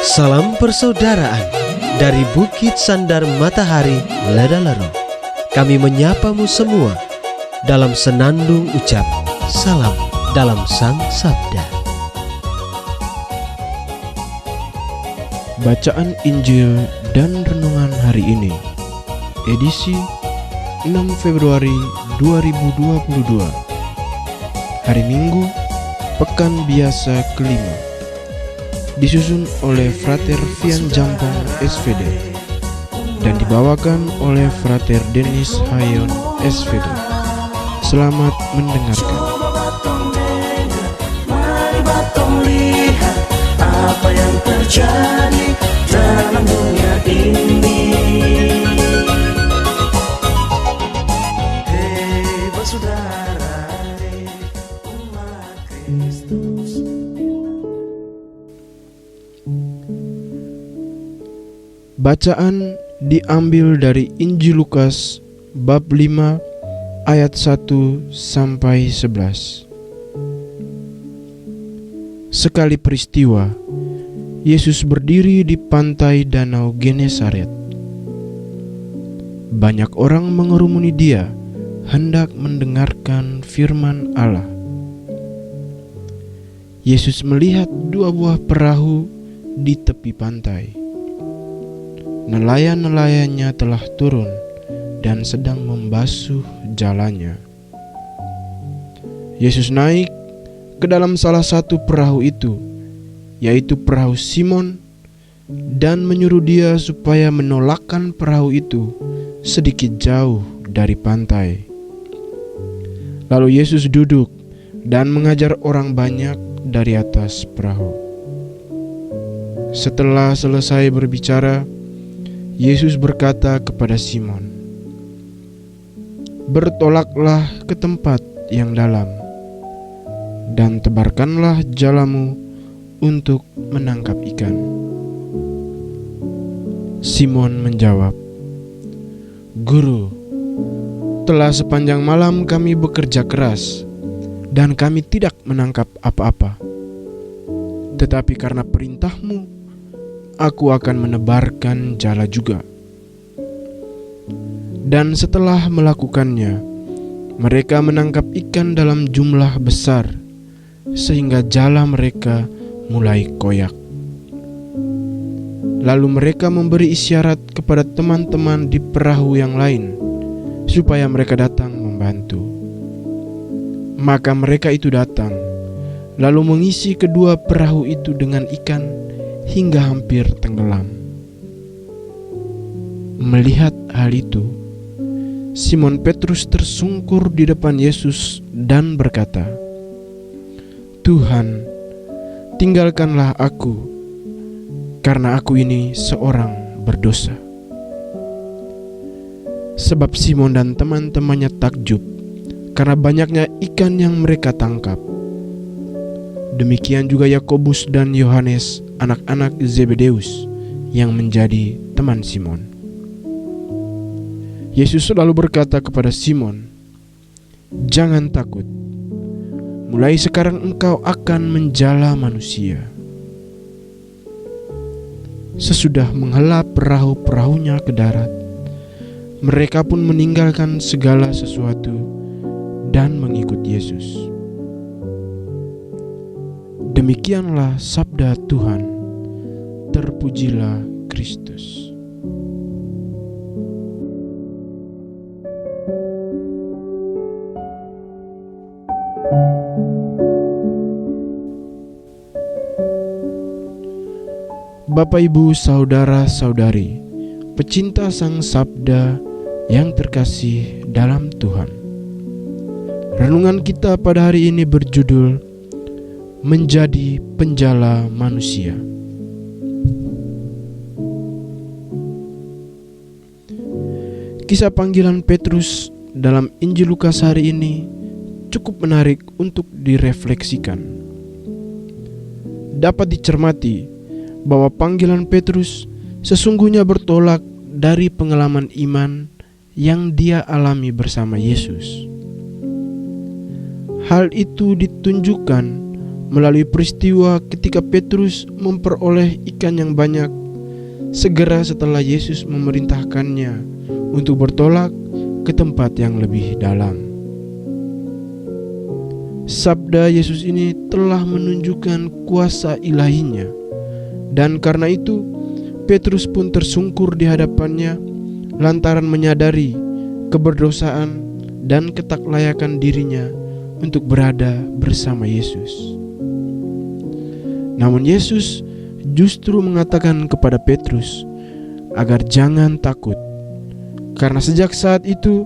Salam persaudaraan dari Bukit Sandar Matahari Ledalero. Kami menyapamu semua dalam senandung ucap salam dalam Sang Sabda. Bacaan Injil dan Renungan hari ini, edisi 6 Februari 2022, hari Minggu, Pekan Biasa kelima, disusun oleh Frater Vian Jampong SVD dan dibawakan oleh Frater Denis Hayon SVD. Selamat mendengarkan. Mari batong lihat apa yang terjadi dalam dunia ini. Hei bersaudara, hei umat Kristus. Bacaan diambil dari Injil Lukas bab 5 ayat 1 sampai 11. Sekali peristiwa, Yesus berdiri di pantai danau Genesaret. Banyak orang mengerumuni dia hendak mendengarkan firman Allah. Yesus melihat dua buah perahu di tepi pantai. Nelayan-nelayannya telah turun dan sedang membasuh jalannya. Yesus naik ke dalam salah satu perahu itu, yaitu perahu Simon, dan menyuruh dia supaya menolakkan perahu itu sedikit jauh dari pantai. Lalu Yesus duduk dan mengajar orang banyak dari atas perahu. Setelah selesai berbicara, Yesus berkata kepada Simon, "Bertolaklah ke tempat yang dalam, dan tebarkanlah jalamu untuk menangkap ikan." Simon menjawab, "Guru, telah sepanjang malam kami bekerja keras, dan kami tidak menangkap apa-apa. Tetapi karena perintahmu, aku akan menebarkan jala juga." Dan setelah melakukannya, mereka menangkap ikan dalam jumlah besar, sehingga jala mereka mulai koyak. Lalu mereka memberi isyarat kepada teman-teman di perahu yang lain, supaya mereka datang membantu. Maka mereka itu datang, lalu mengisi kedua perahu itu dengan ikan hingga hampir tenggelam. Melihat hal itu, Simon Petrus tersungkur di depan Yesus dan berkata, "Tuhan, tinggalkanlah aku, karena aku ini seorang berdosa." Sebab Simon dan teman-temannya takjub karena banyaknya ikan yang mereka tangkap. Demikian juga Yakobus dan Yohanes, anak-anak Zebedeus, yang menjadi teman Simon. Yesus selalu berkata kepada Simon, "Jangan takut. Mulai sekarang engkau akan menjala manusia." Sesudah menghela perahu-perahunya ke darat, mereka pun meninggalkan segala sesuatu dan mengikut Yesus. Demikianlah sabda Tuhan. Terpujilah Kristus. Bapak, Ibu, saudara-saudari, pecinta Sang Sabda yang terkasih dalam Tuhan. Renungan kita pada hari ini berjudul Menjadi Penjala Manusia. Kisah panggilan Petrus dalam Injil Lukas hari ini cukup menarik untuk direfleksikan. Dapat dicermati bahwa panggilan Petrus sesungguhnya bertolak dari pengalaman iman yang dia alami bersama Yesus. Hal itu ditunjukkan melalui peristiwa ketika Petrus memperoleh ikan yang banyak segera setelah Yesus memerintahkannya untuk bertolak ke tempat yang lebih dalam. Sabda Yesus ini telah menunjukkan kuasa ilahinya, dan karena itu Petrus pun tersungkur di hadapannya lantaran menyadari keberdosaan dan ketaklayakan dirinya untuk berada bersama Yesus. Namun Yesus justru mengatakan kepada Petrus agar jangan takut, karena sejak saat itu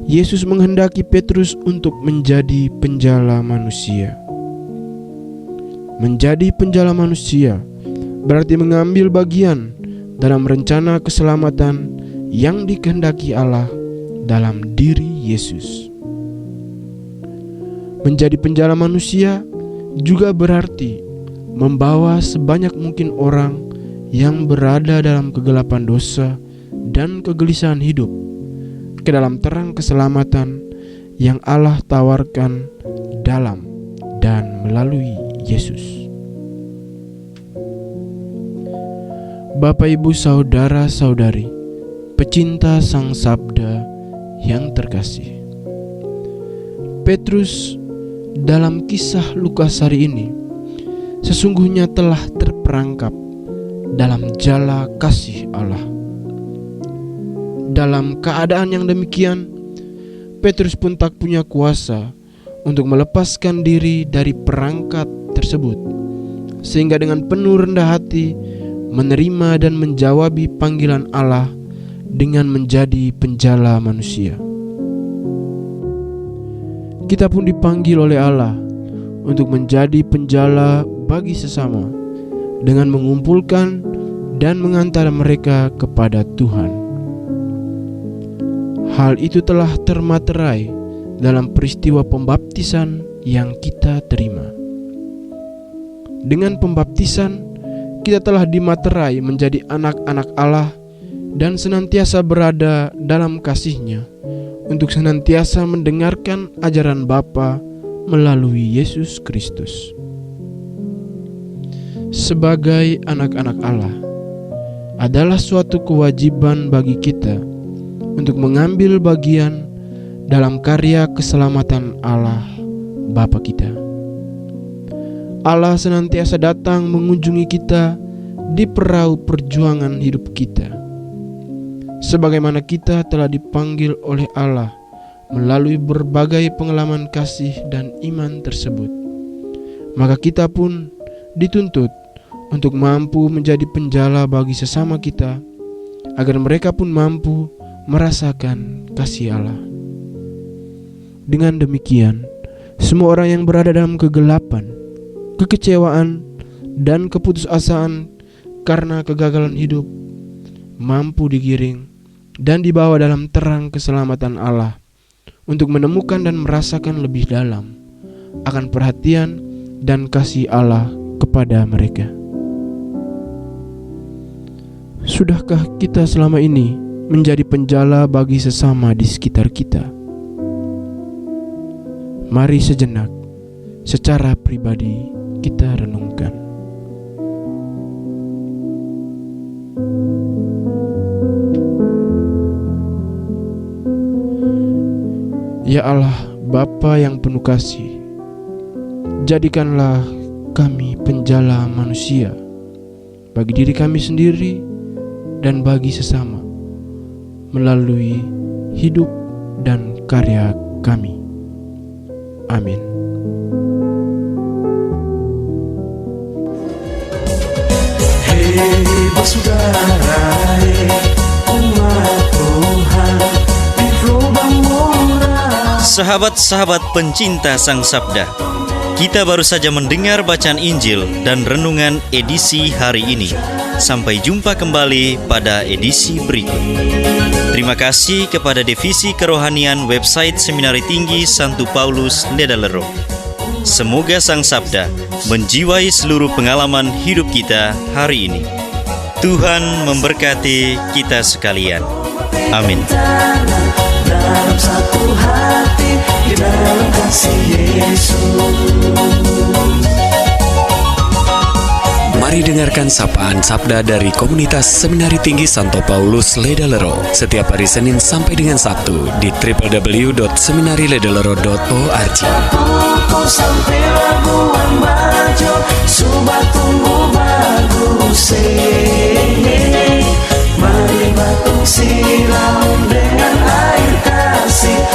Yesus menghendaki Petrus untuk menjadi penjala manusia. Menjadi penjala manusia berarti mengambil bagian dalam rencana keselamatan yang dikehendaki Allah dalam diri Yesus. Menjadi penjala manusia juga berarti membawa sebanyak mungkin orang yang berada dalam kegelapan dosa dan kegelisahan hidup ke dalam terang keselamatan yang Allah tawarkan dalam dan melalui Yesus. Bapak, Ibu, saudara-saudari, pecinta Sang Sabda yang terkasih, Petrus dalam kisah Lukas hari ini sesungguhnya telah terperangkap dalam jala kasih Allah. Dalam keadaan yang demikian, Petrus pun tak punya kuasa untuk melepaskan diri dari perangkat tersebut, sehingga dengan penuh rendah hati menerima dan menjawabi panggilan Allah dengan menjadi penjala manusia. Kita pun dipanggil oleh Allah untuk menjadi penjala bagi sesama dengan mengumpulkan dan mengantar mereka kepada Tuhan. Hal itu telah termaterai dalam peristiwa pembaptisan yang kita terima. Dengan pembaptisan, kita telah dimaterai menjadi anak-anak Allah dan senantiasa berada dalam kasih-Nya untuk senantiasa mendengarkan ajaran Bapa melalui Yesus Kristus. Sebagai anak-anak Allah, adalah suatu kewajiban bagi kita untuk mengambil bagian dalam karya keselamatan Allah Bapa kita. Allah senantiasa datang mengunjungi kita di perahu perjuangan hidup kita. Sebagaimana kita telah dipanggil oleh Allah melalui berbagai pengalaman kasih dan iman tersebut, maka kita pun dituntut untuk mampu menjadi penjala bagi sesama kita, agar mereka pun mampu merasakan kasih Allah. Dengan demikian, semua orang yang berada dalam kegelapan, kekecewaan, dan keputusasaan karena kegagalan hidup mampu digiring dan dibawa dalam terang keselamatan Allah untuk menemukan dan merasakan lebih dalam akan perhatian dan kasih Allah kepada mereka. Sudahkah kita selama ini menjadi penjala bagi sesama di sekitar kita? Mari sejenak secara pribadi kita renungkan. Ya Allah, Bapa yang penuh kasih, jadikanlah kami penjala manusia bagi diri kami sendiri dan bagi sesama melalui hidup dan karya kami. Amin. Hei bersaudara, umat Tuhan di lubang murah. Sahabat-sahabat pencinta Sang Sabda, kita baru saja mendengar bacaan Injil dan renungan edisi hari ini. Sampai jumpa kembali pada edisi berikut. Terima kasih kepada Divisi Kerohanian website Seminari Tinggi Santo Paulus Ledalero. Semoga Sang Sabda menjiwai seluruh pengalaman hidup kita hari ini. Tuhan memberkati kita sekalian. Amin. Dalam satu hati, di dalam kasih Yesus. Mari dengarkan sapaan sabda dari komunitas Seminari Tinggi Santo Paulus Ledalero setiap hari Senin sampai dengan Sabtu di www.seminariledalero.org. Pukul sampai Labuan Bajo, Subak tumbuh bagus. Mari batuk siram dengan air kasih.